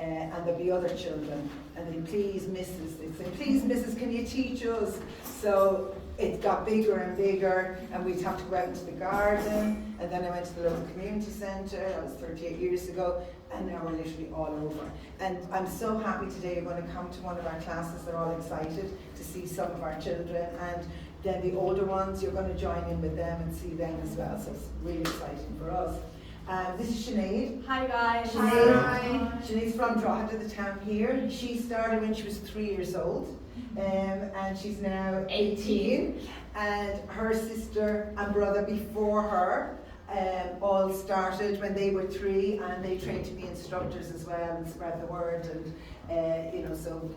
and there'll be other children, and then please Mrs. They'd say, please Mrs. can you teach us? So it got bigger and bigger, and we'd have to go out into the garden, and then I went to the local community centre. That was 38 years ago, and now we're literally all over. And I'm so happy today you're going to come to one of our classes. They're all excited to see some of our children, and then the older ones, you're going to join in with them and see them as well, so it's really exciting for us. This is Sinead. Hi guys. Sinead. Sinead's from Drogheda, the town here. She started when she was 3 years old, and she's now 18. And her sister and brother before her all started when they were 3, and they trained to be instructors as well and spread the word, and you know, so.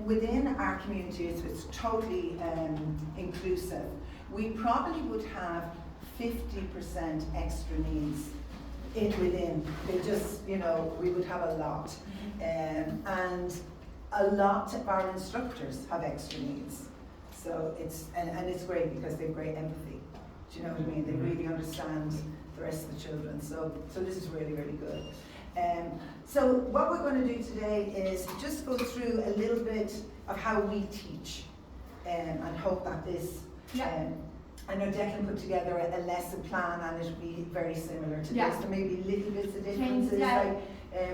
Within our community, it's totally inclusive. We probably would have 50% extra needs within. They just, you know, we would have a lot. And a lot of our instructors have extra needs. So it's, and it's great because they have great empathy. Do you know what I mean? They really understand the rest of the children. So this is really, really good. So what we're going to do today is just go through a little bit of how we teach, and hope that this, I know Declan put together a lesson plan, and it'll be very similar to this. There may be little bits of differences. Like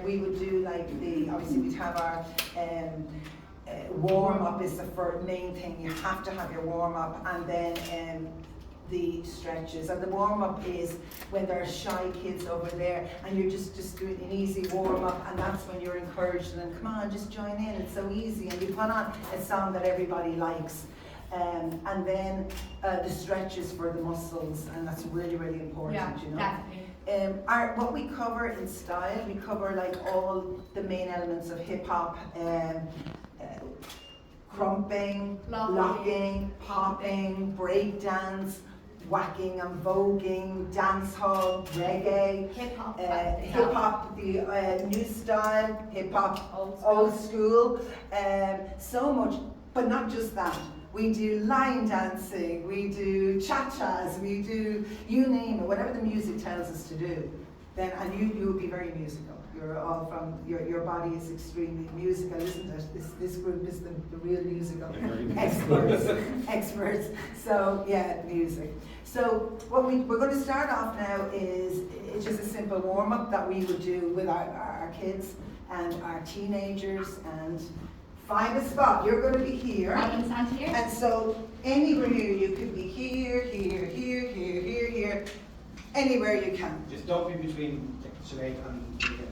we would do like obviously we'd have our warm up is the first main thing. You have to have your warm up, and then the stretches. And the warm up is when there are shy kids over there, and you're just doing an easy warm up, and that's when you're encouraging them. Come on, just join in. It's so easy, and you put on a song that everybody likes. And then the stretches for the muscles, and that's really, really important, you know. Definitely. What we cover in style, we cover like all the main elements of hip hop, crumping, locking, popping, break dance, whacking and voguing, dancehall, reggae, hip hop, the new style, hip hop, old school, so much, but not just that. We do line dancing, we do cha-chas, we do, you name it, whatever the music tells us to do. Then, and you will be very musical. You're all from, your body is extremely musical, isn't it? This group is the real musical experts. So yeah, music. So what we're going to start off now is it's just a simple warm-up that we would do with our kids and our teenagers, and find a spot. You're going to be here. I'm going to stand here. And so anywhere you could be here, here, here, here, here, here, anywhere you can. Just don't be between Sinead and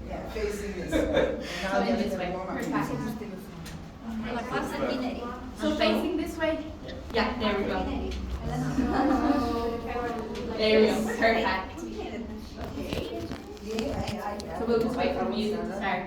yeah, facing this way. So in this way. Perfect. So facing this way? Yeah, there we go. There we go. Perfect. So we'll just wait for the music to start.